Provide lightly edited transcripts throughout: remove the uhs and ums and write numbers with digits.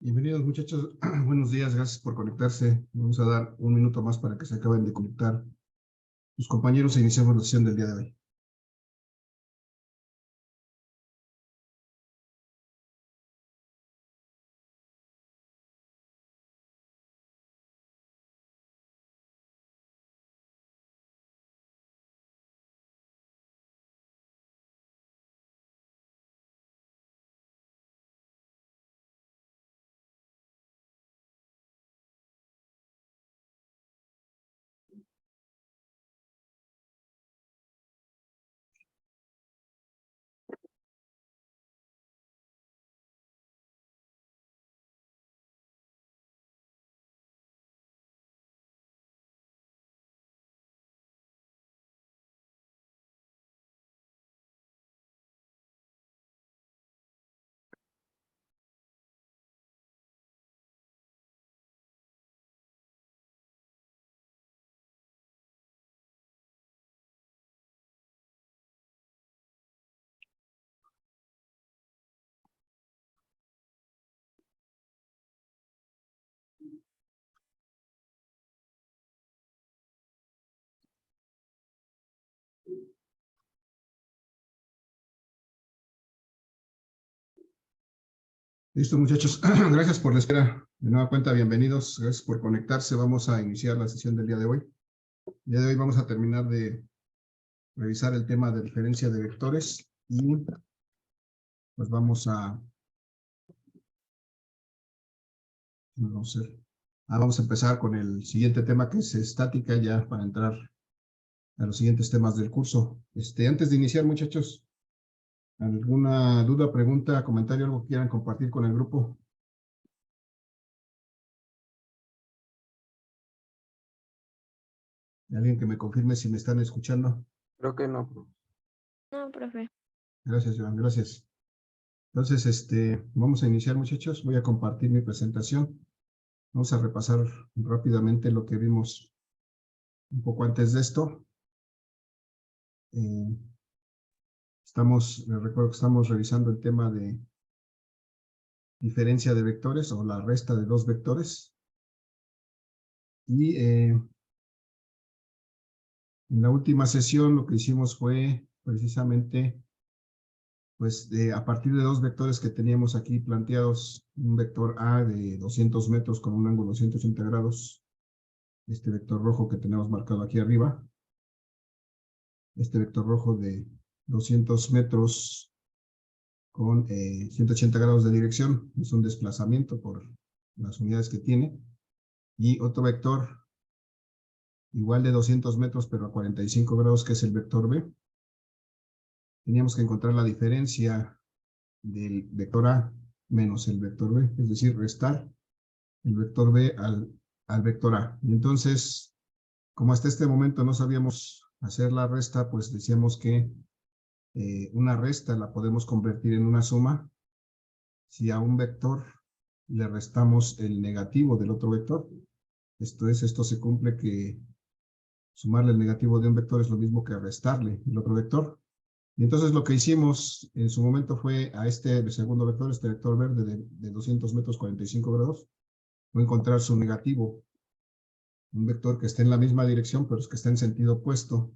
Bienvenidos muchachos, buenos días, gracias por conectarse. Vamos a dar un minuto más para que se acaben de conectar sus compañeros e iniciamos la sesión del día de hoy. Listo muchachos, gracias por la espera. De nueva cuenta, bienvenidos, gracias por conectarse. Vamos a iniciar la sesión del día de hoy. El día de hoy vamos a terminar de revisar el tema de diferencia de vectores y pues vamos a empezar con el siguiente tema que es estática ya para entrar a los siguientes temas del curso. Antes de iniciar muchachos, ¿alguna duda, pregunta, comentario, algo que quieran compartir con el grupo? ¿Alguien que me confirme si me están escuchando? Creo que no, profe. No, profe. Gracias, Joan, gracias. Entonces, vamos a iniciar, muchachos. Voy a compartir mi presentación. Vamos a repasar rápidamente lo que vimos un poco antes de esto. Les recuerdo que estamos revisando el tema de diferencia de vectores o la resta de dos vectores. Y en la última sesión lo que hicimos fue precisamente pues a partir de dos vectores que teníamos aquí planteados, un vector A de 200 metros con un ángulo de 180 grados, este vector rojo que tenemos marcado aquí arriba, este vector rojo de 200 metros con 180 grados de dirección, es un desplazamiento por las unidades que tiene, y otro vector igual de 200 metros pero a 45 grados que es el vector B. Teníamos que encontrar la diferencia del vector A menos el vector B, es decir, restar el vector B al vector A. Y entonces, como hasta este momento no sabíamos hacer la resta, pues decíamos que una resta la podemos convertir en una suma si a un vector le restamos el negativo del otro vector. Esto se cumple que sumarle el negativo de un vector es lo mismo que restarle el otro vector. Y entonces lo que hicimos en su momento fue a este segundo vector, este vector verde de 200 metros 45 grados, voy a encontrar su negativo, un vector que esté en la misma dirección, pero es que está en sentido opuesto.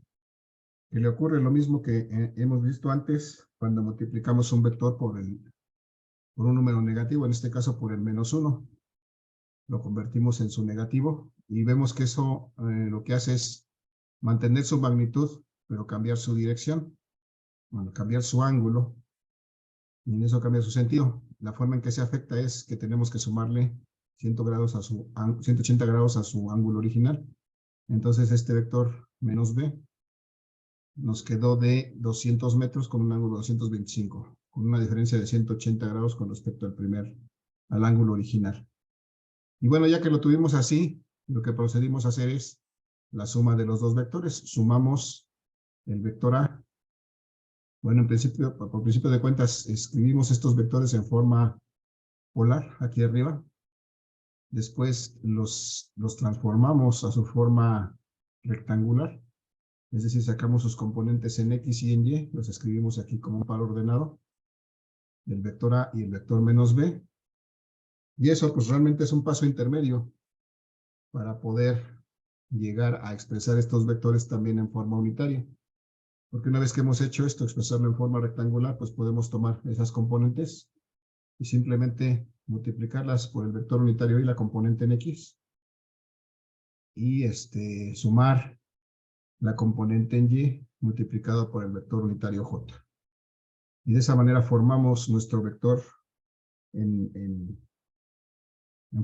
Que le ocurre lo mismo que hemos visto antes cuando multiplicamos un vector por un número negativo, en este caso por el -1. Lo convertimos en su negativo y vemos que eso lo que hace es mantener su magnitud, pero cambiar su dirección. Bueno, cambiar su ángulo, y en eso cambia su sentido. La forma en que se afecta es que tenemos que sumarle 180 grados a su ángulo original. Entonces este vector menos b nos quedó de 200 metros con un ángulo de 225, con una diferencia de 180 grados con respecto al ángulo original. Y bueno, ya que lo tuvimos así, lo que procedimos a hacer es la suma de los dos vectores. Sumamos el vector A. Bueno, por principio de cuentas, escribimos estos vectores en forma polar, aquí arriba. Después los transformamos a su forma rectangular. Es decir, sacamos sus componentes en X y en Y, los escribimos aquí como un par ordenado, el vector A y el vector menos B. Y eso pues realmente es un paso intermedio para poder llegar a expresar estos vectores también en forma unitaria. Porque una vez que hemos hecho esto, expresarlo en forma rectangular, pues podemos tomar esas componentes y simplemente multiplicarlas por el vector unitario y la componente en X. Y sumar la componente en Y multiplicado por el vector unitario J. Y de esa manera formamos nuestro vector en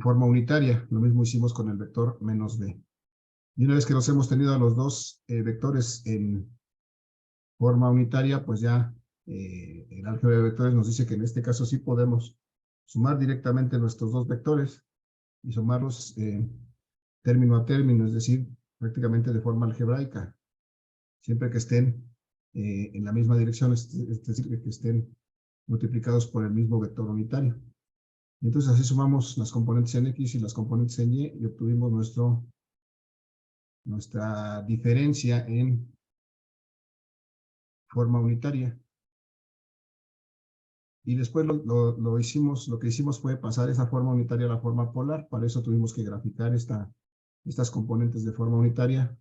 forma unitaria. Lo mismo hicimos con el vector menos B. Y una vez que los hemos tenido a los dos vectores en forma unitaria, pues ya el álgebra de vectores nos dice que en este caso sí podemos sumar directamente nuestros dos vectores y sumarlos término a término, es decir, prácticamente de forma algebraica, siempre que estén en la misma dirección, es decir, que estén multiplicados por el mismo vector unitario. Y entonces así sumamos las componentes en X y las componentes en Y obtuvimos nuestra diferencia en forma unitaria. Y después lo que hicimos fue pasar esa forma unitaria a la forma polar. Para eso tuvimos que graficar estas componentes de forma unitaria,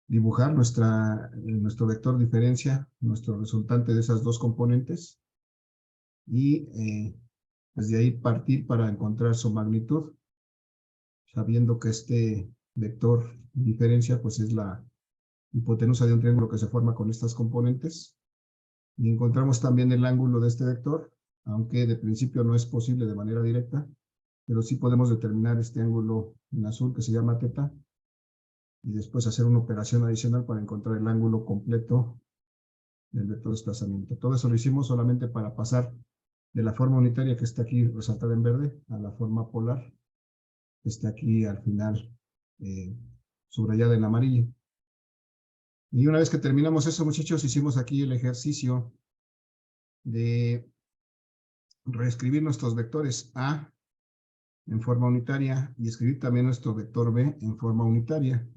dibujar nuestro vector diferencia, nuestro resultante de esas dos componentes, y desde ahí partir para encontrar su magnitud, sabiendo que este vector diferencia pues es la hipotenusa de un triángulo que se forma con estas componentes. Y encontramos también el ángulo de este vector, aunque de principio no es posible de manera directa, pero sí podemos determinar este ángulo en azul que se llama teta, y después hacer una operación adicional para encontrar el ángulo completo del vector de desplazamiento. Todo eso lo hicimos solamente para pasar de la forma unitaria que está aquí resaltada en verde a la forma polar que está aquí al final subrayada en amarillo. Y una vez que terminamos eso, muchachos, hicimos aquí el ejercicio de reescribir nuestros vectores A en forma unitaria y escribir también nuestro vector B en forma unitaria.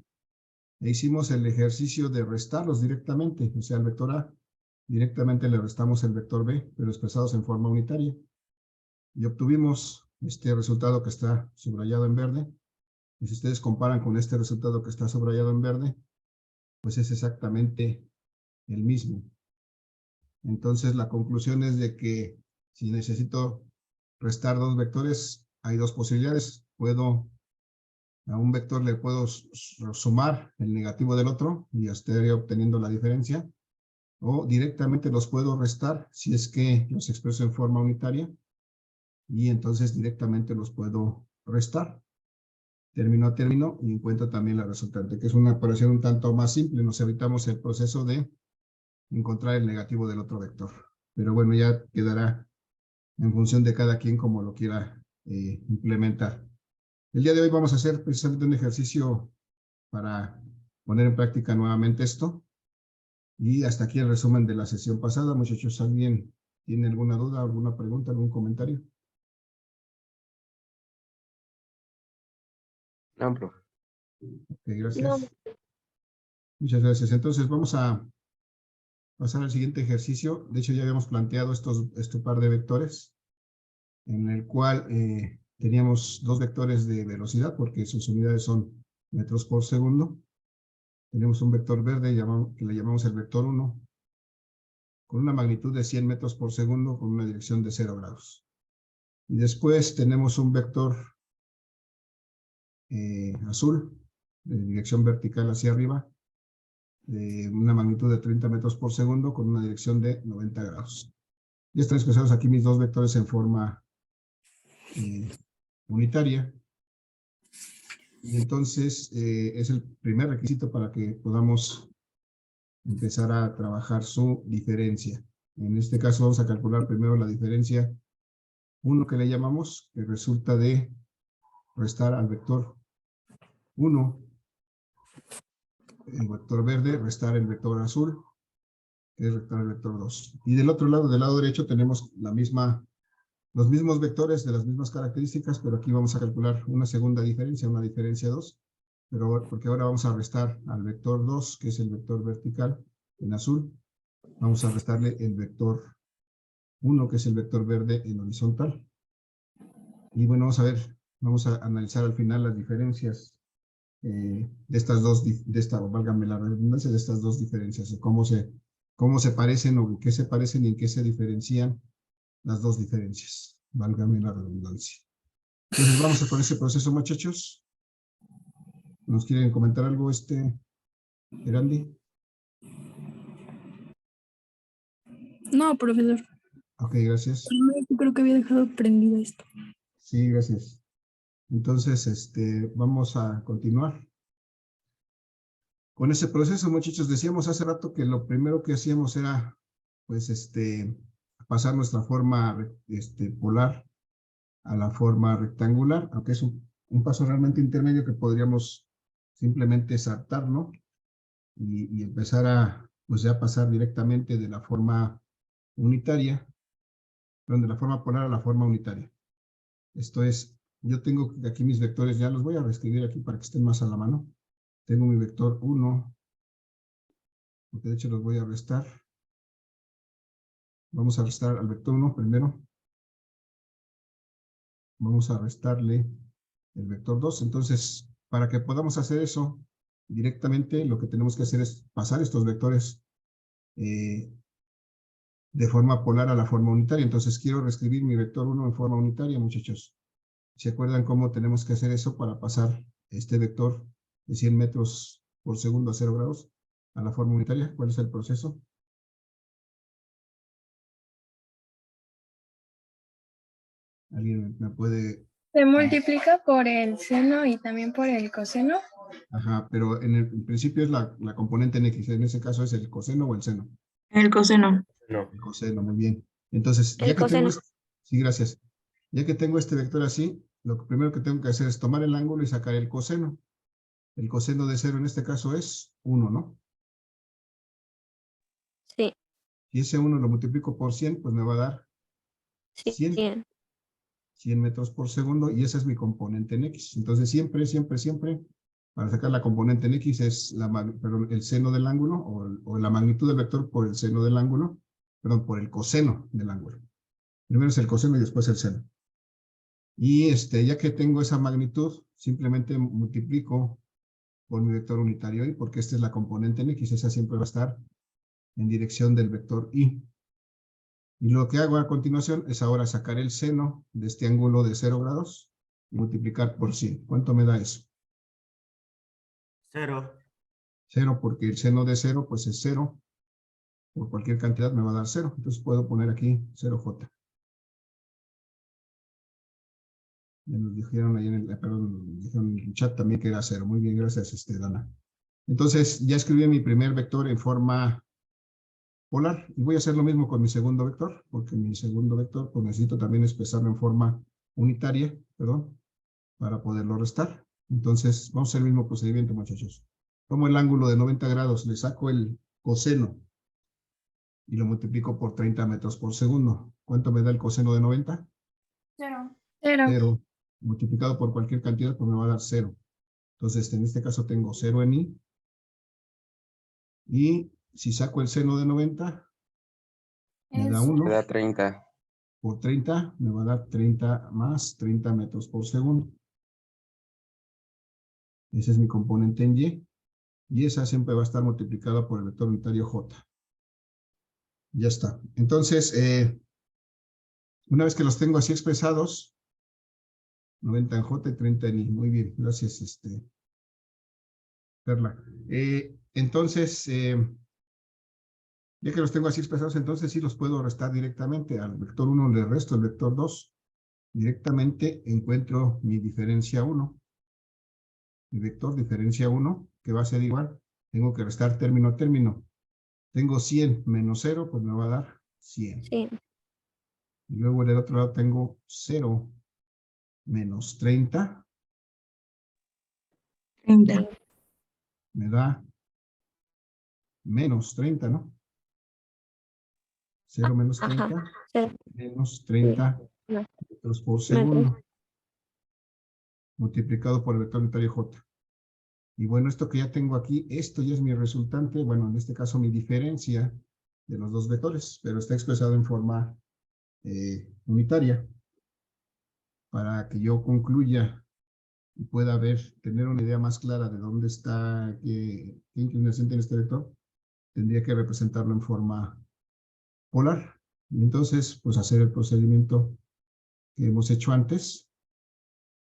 E hicimos el ejercicio de restarlos directamente, o sea, al vector A directamente le restamos el vector B, pero expresados en forma unitaria. Y obtuvimos este resultado que está subrayado en verde. Y si ustedes comparan con este resultado que está subrayado en verde, pues es exactamente el mismo. Entonces la conclusión es de que si necesito restar dos vectores, hay dos posibilidades. A un vector le puedo sumar el negativo del otro y estaría obteniendo la diferencia, o directamente los puedo restar si es que los expreso en forma unitaria, y entonces directamente los puedo restar término a término y encuentro también la resultante, que es una operación un tanto más simple. Nos evitamos el proceso de encontrar el negativo del otro vector. Pero bueno, ya quedará en función de cada quien como lo quiera implementar. El día de hoy vamos a hacer precisamente un ejercicio para poner en práctica nuevamente esto. Y hasta aquí el resumen de la sesión pasada. Muchachos, ¿alguien tiene alguna duda, alguna pregunta, algún comentario? No, profe. Ok, gracias. Muchas gracias. Entonces vamos a pasar al siguiente ejercicio. De hecho, ya habíamos planteado este par de vectores, en el cual teníamos dos vectores de velocidad, porque sus unidades son metros por segundo. Tenemos un vector verde que le llamamos el vector 1, con una magnitud de 100 metros por segundo, con una dirección de 0 grados. Y después tenemos un vector azul, de dirección vertical hacia arriba, de una magnitud de 30 metros por segundo, con una dirección de 90 grados. Ya están expresados aquí mis dos vectores en forma unitaria. Y entonces es el primer requisito para que podamos empezar a trabajar su diferencia. En este caso vamos a calcular primero la diferencia 1 que le llamamos, que resulta de restar al vector 1, el vector verde, restar el vector azul, que es restar el vector 2. Y del otro lado, del lado derecho, tenemos los mismos vectores de las mismas características, pero aquí vamos a calcular una segunda diferencia, una diferencia 2, pero porque ahora vamos a restar al vector 2, que es el vector vertical en azul, vamos a restarle el vector 1, que es el vector verde en horizontal. Y bueno, vamos a analizar al final las diferencias de estas dos, válgame la redundancia, de estas dos diferencias, de cómo se parecen o en qué se parecen y en qué se diferencian las dos diferencias, válgame la redundancia. Entonces vamos a con ese proceso, muchachos. ¿Nos quieren comentar algo, Erandi? No, profesor. Ok, gracias. Yo creo que había dejado prendido esto. Sí, gracias. Entonces, vamos a continuar con ese proceso, muchachos. Decíamos hace rato que lo primero que hacíamos era, pues, pasar nuestra forma, polar a la forma rectangular, aunque es un paso realmente intermedio que podríamos simplemente saltar, ¿no? Y empezar a, pues, ya pasar directamente de la forma unitaria, de la forma polar a la forma unitaria. Esto es, yo tengo aquí mis vectores, ya los voy a reescribir aquí para que estén más a la mano. Tengo mi vector 1, porque de hecho los voy a restar. Vamos a restar al vector 1 primero. Vamos a restarle el vector 2. Entonces, para que podamos hacer eso directamente, lo que tenemos que hacer es pasar estos vectores de forma polar a la forma unitaria. Entonces, quiero reescribir mi vector 1 en forma unitaria, muchachos. ¿Se acuerdan cómo tenemos que hacer eso para pasar este vector de 100 metros por segundo a 0 grados a la forma unitaria? ¿Cuál es el proceso? ¿Alguien me puede...? Se multiplica por el seno y también por el coseno. Ajá, pero en principio es la componente en X. En ese caso es el coseno o el seno. El coseno. No. El coseno, muy bien. Entonces, ya El que tengo coseno. sí, gracias. Ya que tengo este vector así, lo primero que tengo que hacer es tomar el ángulo y sacar el coseno. El coseno de 0 en este caso es 1, ¿no? Sí. Si ese 1 lo multiplico por 100, pues me va a dar 100. 100 metros por segundo, y esa es mi componente en X. Entonces, siempre, para sacar la componente en X es el seno del ángulo, o la magnitud del vector por el seno del ángulo, perdón, por el coseno del ángulo. Primero es el coseno y después el seno. Y ya que tengo esa magnitud, simplemente multiplico por mi vector unitario y, porque esta es la componente en X, esa siempre va a estar en dirección del vector Y. Y lo que hago a continuación es ahora sacar el seno de este ángulo de 0 grados y multiplicar por 100. ¿Cuánto me da eso? 0. 0, porque el seno de 0 pues es 0. Por cualquier cantidad me va a dar 0. Entonces puedo poner aquí 0J. Ya nos dijeron ahí dijeron en el chat también que era 0. Muy bien, gracias, Dana. Entonces ya escribí mi primer vector en forma polar. Y voy a hacer lo mismo con mi segundo vector, porque mi segundo vector pues necesito también expresarlo en forma unitaria, perdón, para poderlo restar. Entonces vamos a hacer el mismo procedimiento, muchachos. Tomo el ángulo de 90 grados, le saco el coseno y lo multiplico por 30 metros por segundo. ¿Cuánto me da el coseno de 90? 0. 0. Multiplicado por cualquier cantidad, pues me va a dar 0. Entonces, en este caso tengo 0 en Y. Y si saco el seno de 90, me da 1. Me da 30. Por 30, me va a dar 30 más 30 metros por segundo. Ese es mi componente en Y. Y esa siempre va a estar multiplicada por el vector unitario J. Ya está. Entonces, una vez que los tengo así expresados, 90 en J y 30 en Y. Muy bien, gracias, Perla. Entonces, ya que los tengo así expresados, entonces sí los puedo restar directamente. Al vector 1 le resto el vector 2. Directamente encuentro mi diferencia 1. Mi vector diferencia 1, que va a ser igual. Tengo que restar término a término. Tengo 100 menos 0, pues me va a dar 100. Sí. Y luego del otro lado tengo 0 menos 30. 30. Me da menos 30, ¿no? 0 menos 30, Ajá. 0. menos 30 No. metros por segundo, multiplicado por el vector unitario J. Y bueno, esto que ya tengo aquí, esto ya es mi resultante, bueno, en este caso mi diferencia de los dos vectores, pero está expresado en forma unitaria. para que yo concluya y pueda tener una idea más clara de dónde está, qué inclinación tiene este vector, tendría que representarlo en forma polar. Y entonces, pues hacer el procedimiento que hemos hecho antes,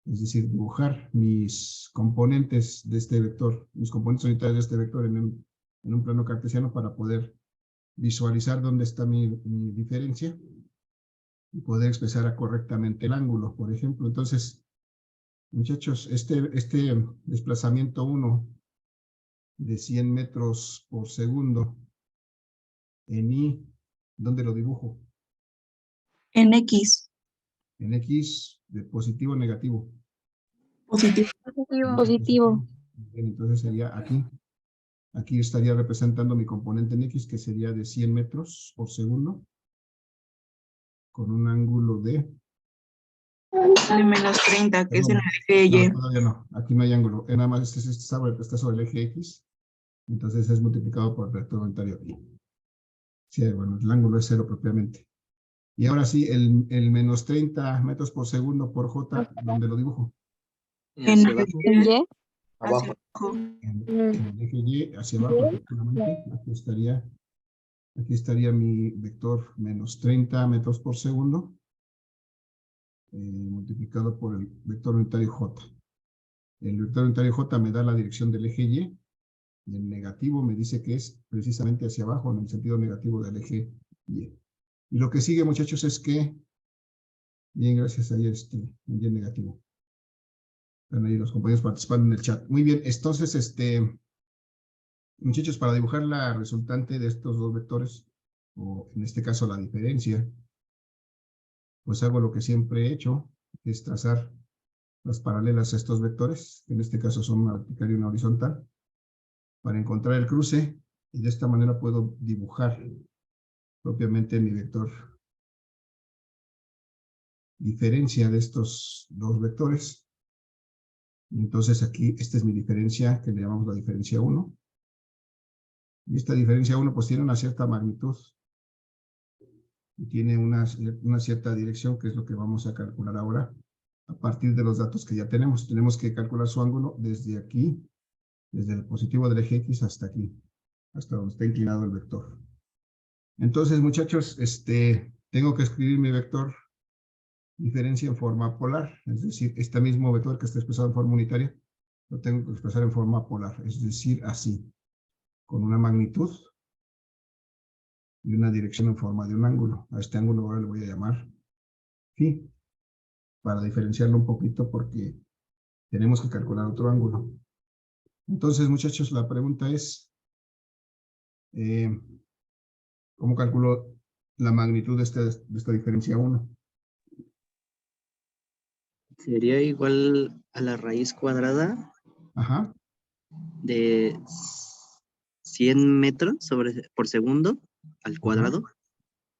es decir, dibujar mis componentes de este vector, mis componentes unitarios de este vector en un plano cartesiano para poder visualizar dónde está mi diferencia y poder expresar correctamente el ángulo, por ejemplo. Entonces, muchachos, este desplazamiento 1 de 100 metros por segundo en I, ¿dónde lo dibujo? En X. En X, de positivo o negativo. Positivo. Positivo. Positivo. Bien, entonces sería aquí. Aquí estaría representando mi componente en X, que sería de 100 metros por segundo, con un ángulo de... De menos 30, que es en el eje Y. No, todavía no. Aquí no hay ángulo. Nada más está sobre el eje X. Entonces es multiplicado por el vector unitario Y. Sí, bueno, el ángulo es 0 propiamente. Y ahora sí, el menos 30 metros por segundo por J, ¿dónde lo dibujo? En el eje ¿En Y? hacia Abajo. abajo. En el eje Y hacia abajo, efectivamente. Aquí estaría mi vector menos 30 metros por segundo, multiplicado por el vector unitario J. El vector unitario J me da la dirección del eje Y, y el negativo me dice que es precisamente hacia abajo, en el sentido negativo del eje Y. Y lo que sigue, muchachos, es que, bien, gracias a Y negativo. Están ahí los compañeros participando en el chat. Muy bien, entonces, muchachos, para dibujar la resultante de estos dos vectores, o en este caso la diferencia, pues hago lo que siempre he hecho, que es trazar las paralelas a estos vectores, que en este caso son una vertical y una horizontal, para encontrar el cruce, y de esta manera puedo dibujar propiamente mi vector diferencia de estos dos vectores. Y entonces aquí, esta es mi diferencia, que le llamamos la diferencia 1. Y esta diferencia 1 pues tiene una cierta magnitud y tiene una cierta dirección, que es lo que vamos a calcular ahora a partir de los datos que ya tenemos. Tenemos que calcular su ángulo desde aquí, desde el positivo del eje X hasta aquí, hasta donde está inclinado el vector. Entonces, muchachos, tengo que escribir mi vector diferencia en forma polar, es decir, este mismo vector que está expresado en forma unitaria, lo tengo que expresar en forma polar, es decir, así, con una magnitud y una dirección en forma de un ángulo. A este ángulo ahora le voy a llamar phi, para diferenciarlo un poquito porque tenemos que calcular otro ángulo. Entonces, muchachos, la pregunta es, ¿cómo calculo la magnitud de esta diferencia 1? Sería igual a la raíz cuadrada Ajá, de 100 metros por segundo al cuadrado,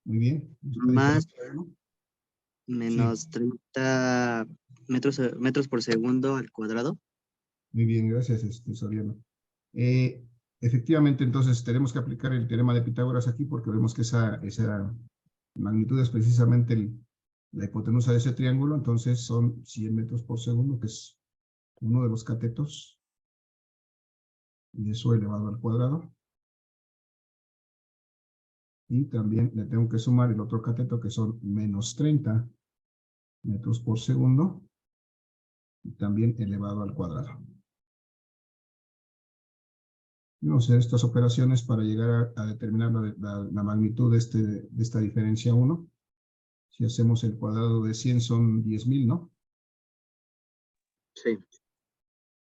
muy bien. Esta más diferencia 1. menos 30 metros por segundo al cuadrado. Muy bien, gracias, Soriano. Efectivamente, entonces tenemos que aplicar el teorema de Pitágoras aquí porque vemos que esa magnitud es precisamente la hipotenusa de ese triángulo, entonces son 100 metros por segundo, que es uno de los catetos, y eso elevado al cuadrado. Y también le tengo que sumar el otro cateto, que son menos 30 metros por segundo, y también elevado al cuadrado. Vamos a hacer estas operaciones para llegar a determinar la magnitud de esta diferencia 1. Si hacemos el cuadrado de 100 son 10.000, ¿no? Sí.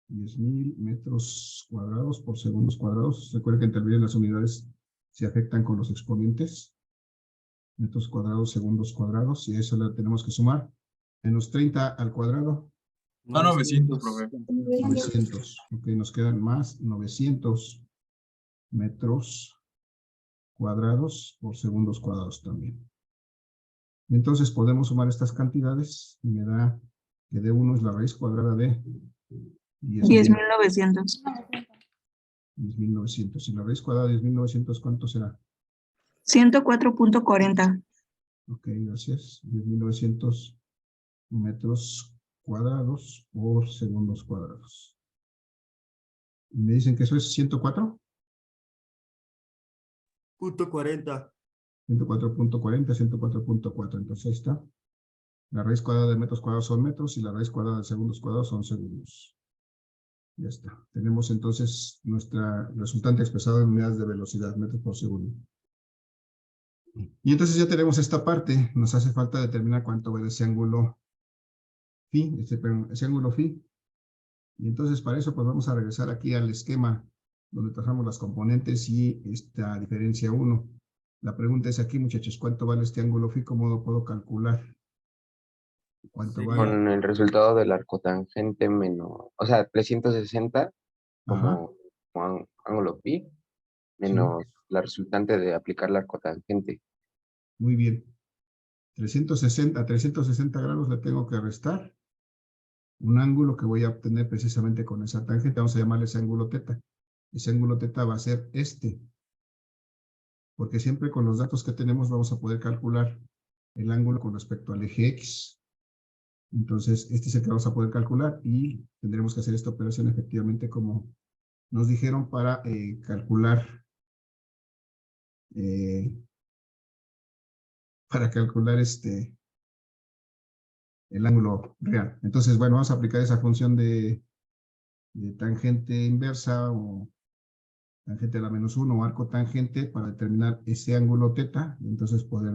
10.000 metros cuadrados por segundos cuadrados. Recuerden que en teoría las unidades se afectan con los exponentes. Metros cuadrados, segundos cuadrados. Y a eso le tenemos que sumar. Menos 30 al cuadrado. No, 900, profe. 900. Ok, nos quedan más 900 metros cuadrados por segundos cuadrados también. Entonces podemos sumar estas cantidades y me da que D1 es la raíz cuadrada de 10.900. 10.900. Y la raíz cuadrada de 10.900, ¿cuánto será? 104.40. Ok, gracias. 10.900 metros cuadrados por segundos cuadrados. Y me dicen que eso es 104. Punto 40. 104.40, 104.4. Entonces ahí está. La raíz cuadrada de metros cuadrados son metros y la raíz cuadrada de segundos cuadrados son segundos. Ya está. Tenemos entonces nuestra resultante expresada en unidades de velocidad, metros por segundo. Y entonces ya tenemos esta parte. Nos hace falta determinar cuánto vale ese ángulo phi, ese ángulo phi. Y entonces para eso pues vamos a regresar aquí al esquema donde trazamos las componentes y esta diferencia 1. La pregunta es aquí, muchachos, ¿cuánto vale este ángulo phi? ¿Cómo lo puedo calcular? ¿Cuánto Sería- vale? Con el resultado del arcotangente menos, o sea, 360 Ajá, como ángulo pi, sí, menos la resultante de aplicar la arcotangente. muy bien. 360, a 360 grados le tengo que restar un ángulo que voy a obtener precisamente con esa tangente. Vamos a llamarle ese ángulo teta. Ese ángulo teta va a ser este. Porque siempre con los datos que tenemos vamos a poder calcular el ángulo con respecto al eje X. Entonces, este es el que vamos a poder calcular y tendremos que hacer esta operación efectivamente como nos dijeron para calcular el ángulo real. Entonces, bueno, vamos a aplicar esa función de tangente inversa o tangente a la menos 1 o arco tangente para determinar ese ángulo teta y entonces poder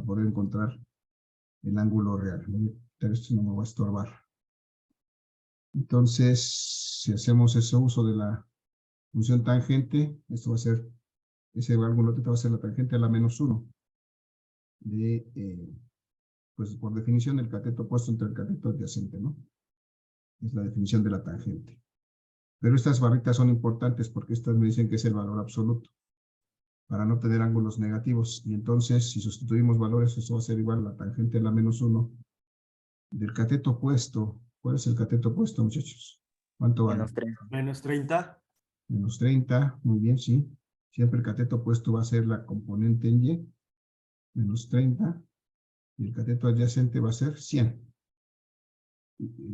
poder encontrar el ángulo real. Esto no me va a estorbar. Entonces, si hacemos ese uso de la función tangente, esto va a ser, ese ángulo teta va a ser la tangente a la menos 1 de, pues por definición, el cateto opuesto entre el cateto adyacente, ¿no? Es la definición de la tangente. Pero estas barritas son importantes porque estas me dicen que es el valor absoluto para no tener ángulos negativos. Y entonces, si sustituimos valores, eso va a ser igual a la tangente a la menos 1 del cateto opuesto. ¿Cuál es el cateto opuesto, muchachos? ¿Cuánto vale? Menos 30. Menos 30, muy bien, sí. Siempre el cateto opuesto va a ser la componente en Y, menos 30, y el cateto adyacente va a ser 100.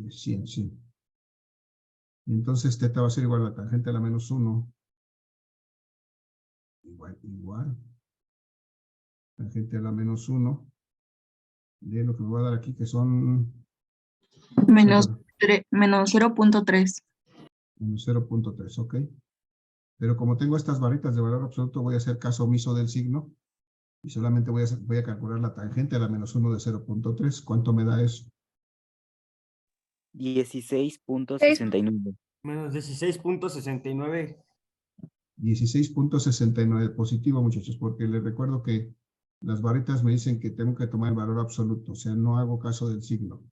100, sí. Y entonces teta va a ser igual a la tangente a la menos 1. Igual. Tangente a la menos 1. De lo que me va a dar aquí, que son... Menos 0.3. Menos 0.3, ok. Pero como tengo estas barritas de valor absoluto, voy a hacer caso omiso del signo. Y solamente voy a calcular la tangente a la menos 1 de 0.3. ¿Cuánto me da eso? 16.69. Menos 16.69. 16.69 positivo, muchachos, porque les recuerdo que las barritas me dicen que tengo que tomar el valor absoluto, o sea, no hago caso del signo.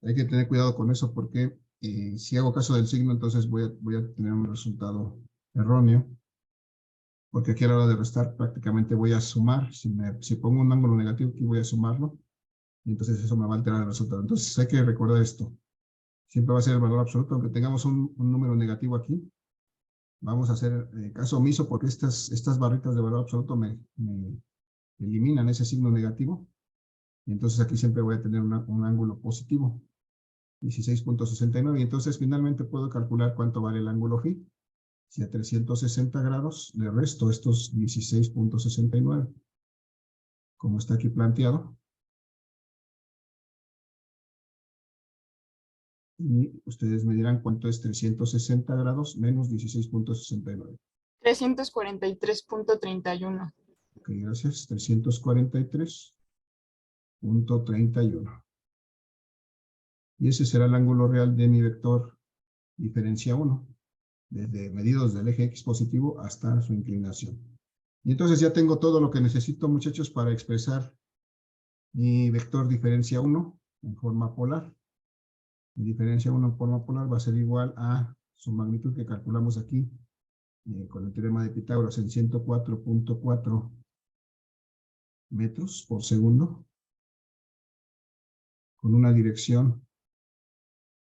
Hay que tener cuidado con eso porque si hago caso del signo, entonces voy a tener un resultado erróneo, porque aquí a la hora de restar prácticamente voy a sumar. Si pongo un ángulo negativo, aquí voy a sumarlo, y entonces eso me va a alterar el resultado. Entonces hay que recordar esto. Siempre va a ser el valor absoluto, aunque tengamos un número negativo aquí. Vamos a hacer caso omiso porque estas barritas de valor absoluto me eliminan ese signo negativo. Y entonces aquí siempre voy a tener un ángulo positivo. 16.69. Y entonces finalmente puedo calcular cuánto vale el ángulo phi. Si a 360 grados le resto estos 16.69, como está aquí planteado. Y ustedes me dirán cuánto es 360 grados menos 16.69. 343.31. Ok, gracias. 343.31. Y ese será el ángulo real de mi vector diferencia 1, desde medidos del eje X positivo hasta su inclinación. Y entonces ya tengo todo lo que necesito, muchachos, para expresar mi vector diferencia 1 en forma polar. Mi diferencia 1 en forma polar va a ser igual a su magnitud que calculamos aquí con el teorema de Pitágoras en 104.4 metros por segundo, con una dirección,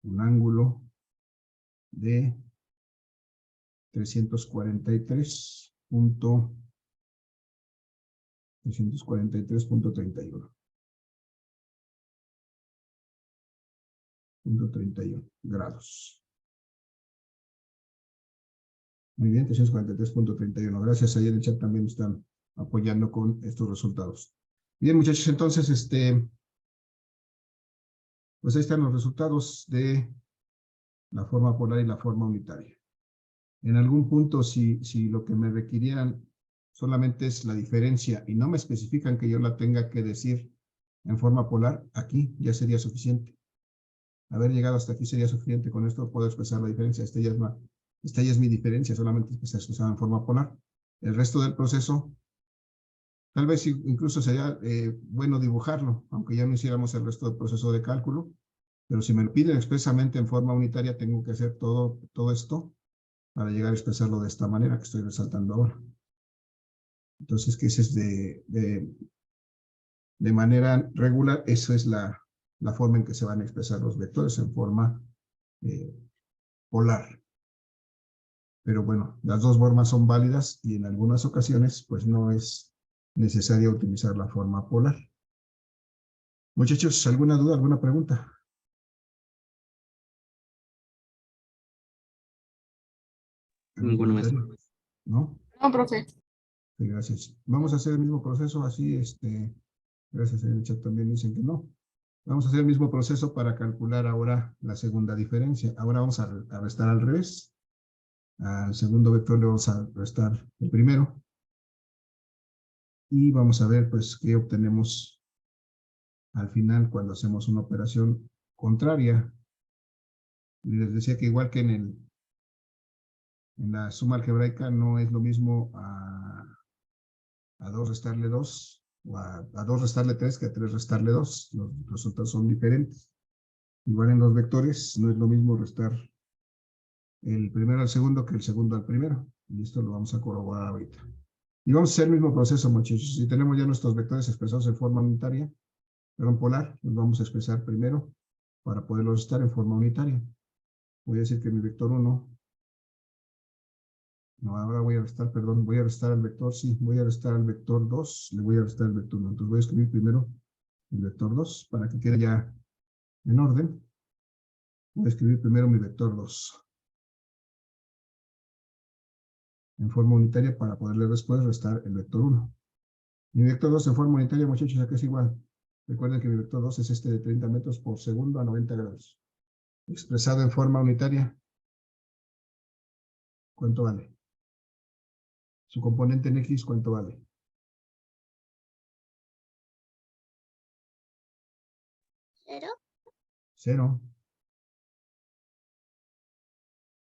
un ángulo de 343.31. 343.31 grados. Muy bien, 343.31. Gracias. Ahí en el chat también están apoyando con estos resultados. Bien, muchachos, entonces, pues ahí están los resultados de la forma polar y la forma unitaria. En algún punto, si lo que me requirieran solamente es la diferencia y no me especifican que yo la tenga que decir en forma polar, aquí ya sería suficiente. Haber llegado hasta aquí sería suficiente. Con esto puedo expresar la diferencia. Esta ya es mi diferencia, solamente es que se expresada en forma polar. El resto del proceso, tal vez incluso sería bueno dibujarlo, aunque ya no hiciéramos el resto del proceso de cálculo. Pero si me lo piden expresamente en forma unitaria, tengo que hacer todo esto para llegar a expresarlo de esta manera que estoy resaltando ahora. Entonces, que ese es de manera regular, esa es la forma en que se van a expresar los vectores en forma polar. Pero bueno, las dos formas son válidas y en algunas ocasiones, pues no es necesario utilizar la forma polar. Muchachos, ¿alguna duda, alguna pregunta? Ninguno más. ¿No? No, profe. Sí, gracias. Vamos a hacer el mismo proceso, así, gracias en el chat también dicen que no. Vamos a hacer el mismo proceso para calcular ahora la segunda diferencia. Ahora vamos a restar al revés. Al segundo vector le vamos a restar el primero. Y vamos a ver, pues, qué obtenemos al final cuando hacemos una operación contraria. Y les decía que igual que en la suma algebraica no es lo mismo a 2 restarle 2, o a 2 restarle 3 que a 3 restarle 2. Los resultados son diferentes. Igual en los vectores no es lo mismo restar el primero al segundo que el segundo al primero. Y esto lo vamos a corroborar ahorita. Y vamos a hacer el mismo proceso, muchachos. Si tenemos ya nuestros vectores expresados en forma unitaria, perdón, polar, los vamos a expresar primero para poderlos restar en forma unitaria. Voy a decir que mi vector 1, no, ahora voy a restar, perdón, voy a restar al vector, sí, voy a restar al vector 2, le voy a restar el vector 1. Entonces voy a escribir primero el vector 2 para que quede ya en orden. Voy a escribir primero mi vector 2 en forma unitaria para poderle después restar el vector 1. Mi vector 2 en forma unitaria, muchachos, acá es igual. Recuerden que mi vector 2 es este de 30 metros por segundo a 90 grados. Expresado en forma unitaria, ¿cuánto vale? Su componente en X, ¿cuánto vale? 0. 0.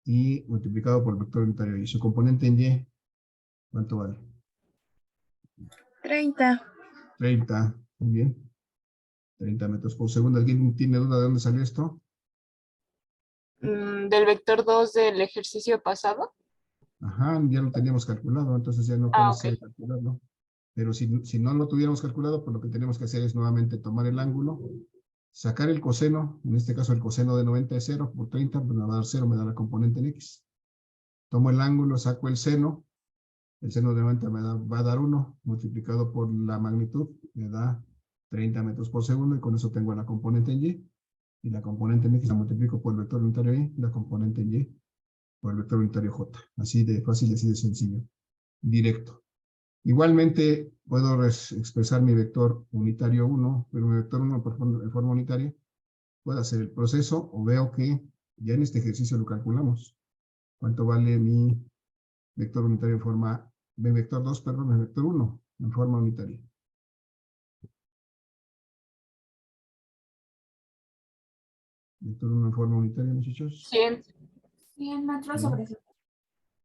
Y multiplicado por el vector unitario. Y su componente en Y, ¿cuánto vale? 30. 30. Muy bien. 30 metros por segundo. ¿Alguien tiene duda de dónde salió esto? Del vector 2 del ejercicio pasado. Ajá, ya lo teníamos calculado, entonces ya no fue necesario calcularlo. Pero si no lo tuviéramos calculado, pues lo que tenemos que hacer es nuevamente tomar el ángulo, sacar el coseno, en este caso el coseno de 90 es 0 por 30, pues me va a dar 0, me da la componente en X. Tomo el ángulo, saco el seno de 90 va a dar 1, multiplicado por la magnitud, me da 30 metros por segundo, y con eso tengo la componente en Y, y la componente en X la multiplico por el vector unitario Y, la componente en Y, por el vector unitario J. Así de fácil, así de sencillo, directo. Igualmente puedo expresar mi vector unitario 1, pero mi vector 1 en forma unitaria. Puedo hacer el proceso o veo que ya en este ejercicio lo calculamos. ¿Cuánto vale mi vector unitario en forma, mi vector 2, perdón, el vector 1 en forma unitaria? Vector 1 en forma unitaria, muchachos. 100. 100 metros sobre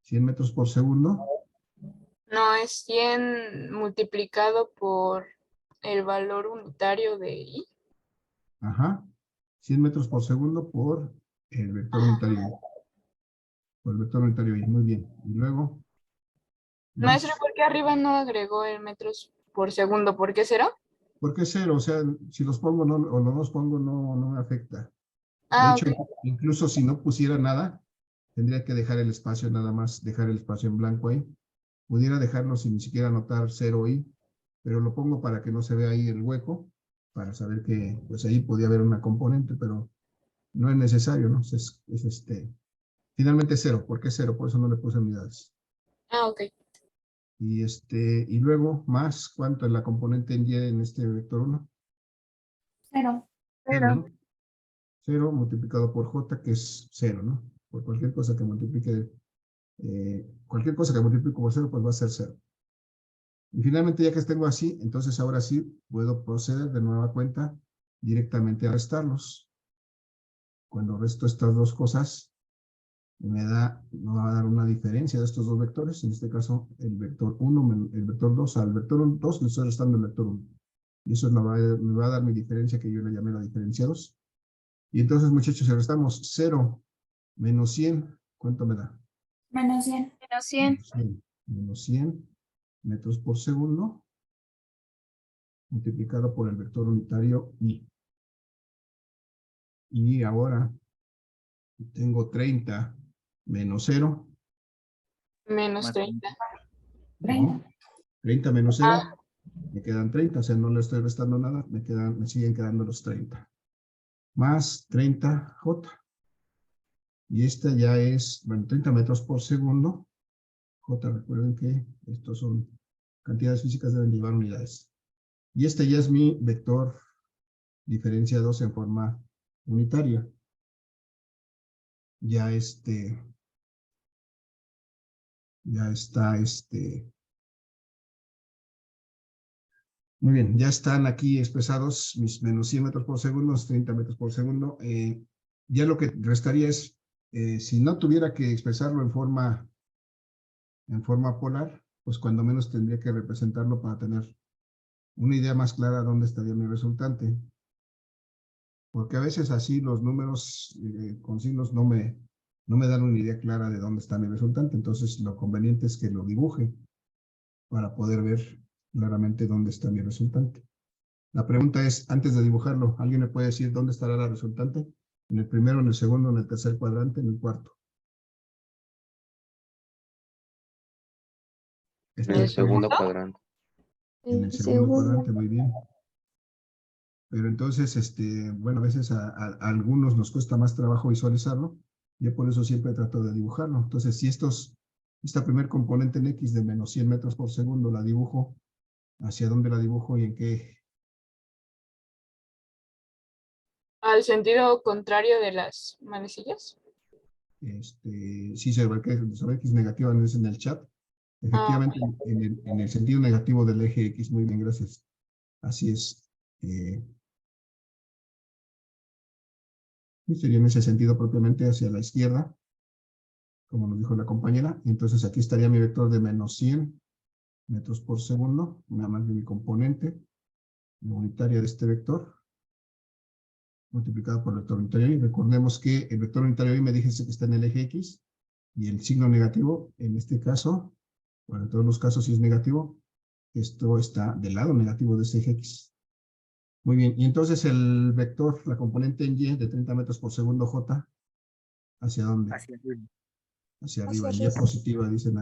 100 metros por segundo. No, es 100 multiplicado por el valor unitario de I. Ajá. 100 metros por segundo por el vector unitario Y. Por el vector unitario Y, muy bien. Y luego... Maestro, ¿por qué arriba no agregó el metros por segundo? ¿Por qué será? ¿Por qué 0? O sea, si los pongo o no los pongo, no me afecta. De hecho, Ok. incluso si no pusiera nada, tendría que dejar el espacio, nada más dejar el espacio en blanco ahí. Pudiera dejarlo sin ni siquiera anotar 0 ahí, pero lo pongo para que no se vea ahí el hueco, para saber que pues ahí podía haber una componente, pero no es necesario, ¿no? Finalmente 0. ¿Por qué 0? Por eso no le puse unidades. Ah, ok. Y luego más, ¿cuánto es la componente en y en este vector 1? 0. 0, ¿no? 0 multiplicado por j, que es 0, ¿no? Por cualquier cosa que multiplique, por 0, pues va a ser 0. Y finalmente, ya que tengo así, entonces ahora sí puedo proceder de nueva cuenta directamente a restarlos. Cuando resto estas dos cosas, me va a dar una diferencia de estos dos vectores. En este caso, el vector 1, el vector 2. Al vector 2 le estoy restando el vector 1. Y eso me va a dar mi diferencia, que yo le llamé la diferencia 2. Y entonces, muchachos, si restamos 0 menos 100, ¿cuánto me da? Menos 100. Menos 100. Menos 100 metros por segundo multiplicado por el vector unitario i. Y ahora tengo 30 menos 0. Menos Más 30. 30. ¿No? 30 menos 0. Ah, Me quedan 30, o sea, no le estoy restando nada. Me siguen quedando los 30. Más 30J. Y esta ya es, bueno, 30 metros por segundo. J, recuerden que estos son cantidades físicas, deben llevar unidades. Y este ya es mi vector diferencia 2 en forma unitaria. Ya está muy bien, ya están aquí expresados mis menos 100 metros por segundo, 30 metros por segundo. Ya lo que restaría es, si no tuviera que expresarlo en forma polar, pues cuando menos tendría que representarlo para tener una idea más clara de dónde estaría mi resultante. Porque a veces así los números con signos no me dan una idea clara de dónde está mi resultante. Entonces lo conveniente es que lo dibuje para poder ver claramente dónde está mi resultante. La pregunta es, antes de dibujarlo, ¿alguien me puede decir dónde estará la resultante? ¿En el primero, en el segundo, en el tercer cuadrante, en el cuarto? En el segundo cuadrante. En el segundo cuadrante, muy bien. Pero entonces, bueno, a veces a algunos nos cuesta más trabajo visualizarlo. Yo por eso siempre trato de dibujarlo. Entonces, si esta primer componente en X de menos 100 metros por segundo la dibujo, ¿hacia dónde la dibujo y en qué? al sentido contrario de las manecillas. Sí, se ve que es negativa, no es en el chat. Ah, Efectivamente, en el sentido negativo del eje X, muy bien, gracias. Así es. Y sería en ese sentido propiamente hacia la izquierda, como nos dijo la compañera. Entonces aquí estaría mi vector de menos 100 metros por segundo, nada más de mi componente, la unitaria de este vector, multiplicado por el vector unitario y. Recordemos que el vector unitario y me dijese que está en el eje X, y el signo negativo, en este caso, bueno, en todos los casos si es negativo, esto está del lado negativo de ese eje X. Muy bien, y entonces el vector, la componente en Y de 30 metros por segundo J, ¿hacia dónde? hacia arriba. Hacia arriba, en Y positiva, dicen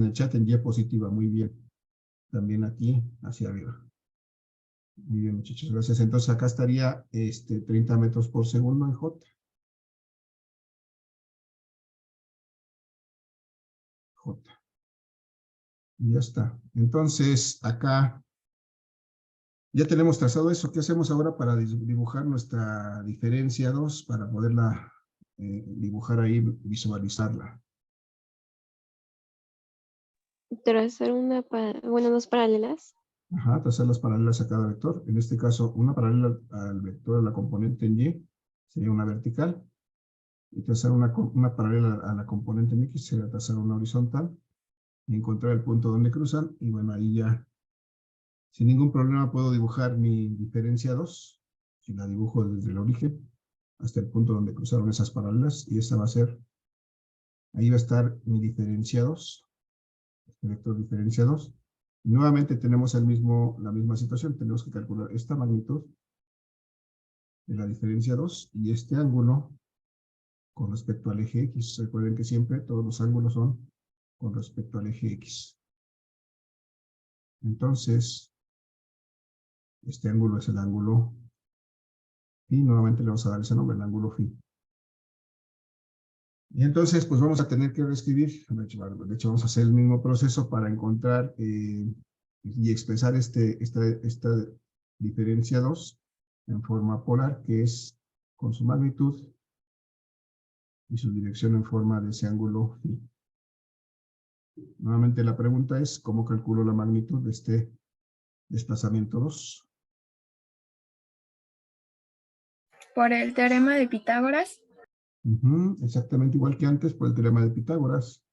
en el chat, en Y positiva, muy bien. También aquí, hacia arriba. Muy bien, muchachos, gracias. Entonces acá estaría 30 metros por segundo en J. Y ya está. Entonces, acá ya tenemos trazado eso. ¿Qué hacemos ahora para dibujar nuestra diferencia 2? Para poderla dibujar ahí, visualizarla. Trazar dos paralelas. Ajá, trazar las paralelas a cada vector. En este caso, una paralela al vector de la componente en Y sería una vertical. Y trazar una paralela a la componente en X sería trazar una horizontal. Y encontrar el punto donde cruzan. Y bueno, ahí ya, sin ningún problema, puedo dibujar mi diferencia 2. Si la dibujo desde el origen hasta el punto donde cruzaron esas paralelas. Y esa va a ser, ahí va a estar mi diferencia 2. Este vector diferencia 2. Nuevamente tenemos la misma situación. Tenemos que calcular esta magnitud de la diferencia 2 y este ángulo con respecto al eje X. Recuerden que siempre todos los ángulos son con respecto al eje X. Entonces, este ángulo es el ángulo phi. Nuevamente le vamos a dar ese nombre, el ángulo phi. Y entonces, pues vamos a tener que reescribir, de hecho vamos a hacer el mismo proceso para encontrar y expresar esta diferencia 2 en forma polar, que es con su magnitud y su dirección en forma de ese ángulo phi. Nuevamente la pregunta es, ¿cómo calculo la magnitud de este desplazamiento 2? Por el teorema de Pitágoras. Exactamente igual que antes por el teorema de Pitágoras.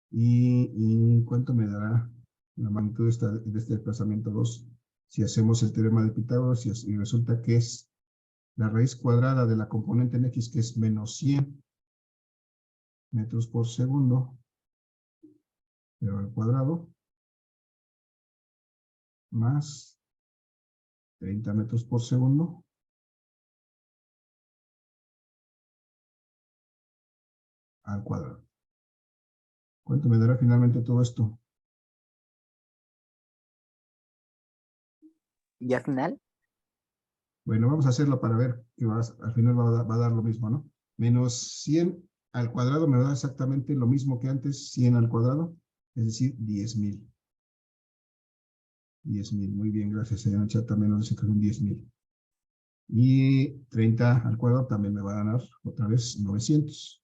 ¿Y cuánto me dará la magnitud de este desplazamiento 2? Si hacemos el teorema de Pitágoras y resulta que es la raíz cuadrada de la componente en X, que es menos 100 metros por segundo, pero al cuadrado, más 30 metros por segundo, al cuadrado. ¿Cuánto me dará finalmente todo esto? ¿Y al final? Bueno, vamos a hacerlo para ver que al final va a dar lo mismo, ¿no? Menos 100 al cuadrado me da exactamente lo mismo que antes, 100 al cuadrado, es decir, 10,000. 10,000, muy bien, gracias, señor chat, también nos dice que son 10,000. Y 30 al cuadrado también me va a dar otra vez 900.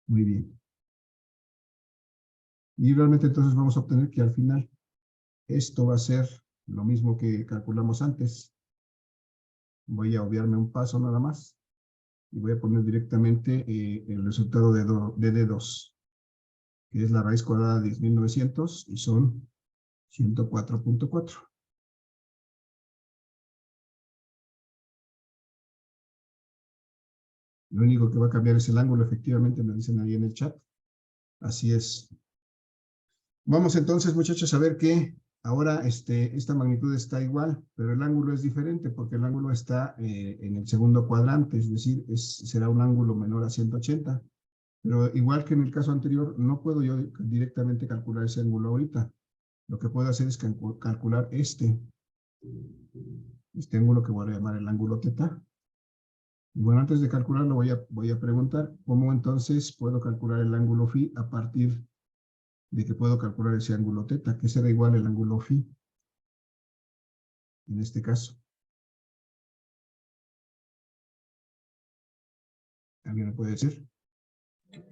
Muy bien. Y realmente entonces vamos a obtener que al final esto va a ser lo mismo que calculamos antes. Voy a obviarme un paso nada más y voy a poner directamente el resultado de D2, que es la raíz cuadrada de 10,900 y son 104.4. Lo único que va a cambiar es el ángulo, efectivamente me dicen ahí en el chat. Así es. Vamos entonces, muchachos, a ver que ahora esta magnitud está igual, pero el ángulo es diferente porque el ángulo está en el segundo cuadrante, es decir, será un ángulo menor a 180. Pero igual que en el caso anterior, no puedo yo directamente calcular ese ángulo ahorita. Lo que puedo hacer es calcular este ángulo que voy a llamar el ángulo teta. Y bueno, antes de calcularlo voy a preguntar cómo entonces puedo calcular el ángulo phi a partir de que puedo calcular ese ángulo teta, que será igual al ángulo phi, en este caso. ¿Alguien me puede decir?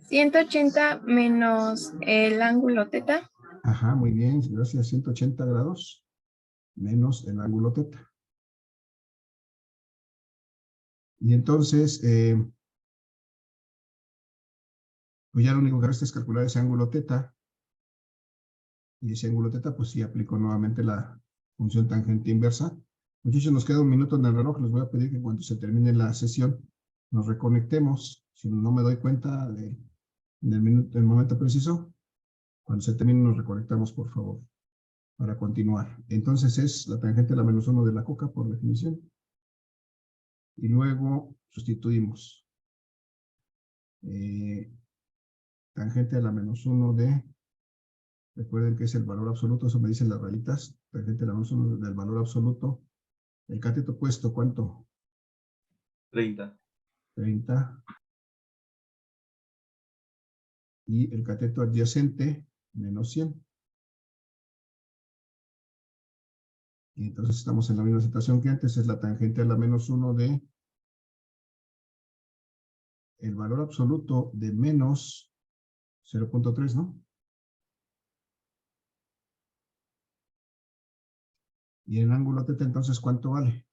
180 menos el ángulo teta. Ajá, muy bien, gracias. 180 grados menos el ángulo teta. Y entonces, pues ya lo único que resta es calcular ese ángulo teta. Y ese ángulo teta, pues sí aplico nuevamente la función tangente inversa. Muchachos, nos queda un minuto en el reloj. Les voy a pedir que cuando se termine la sesión nos reconectemos. Si no me doy cuenta del momento preciso, cuando se termine nos reconectamos, por favor, para continuar. Entonces es la tangente a la menos 1 de la coca, por definición. Y luego sustituimos. Tangente a la menos 1 de... Recuerden que es el valor absoluto, eso me dicen las rayitas. Tangente a la menos 1 del valor absoluto. El cateto opuesto, ¿cuánto? 30. 30. Y el cateto adyacente, menos 100. Y entonces estamos en la misma situación que antes, es la tangente a la menos 1 de el valor absoluto de menos 0.3, ¿no? Y el ángulo teta, entonces, ¿cuánto vale?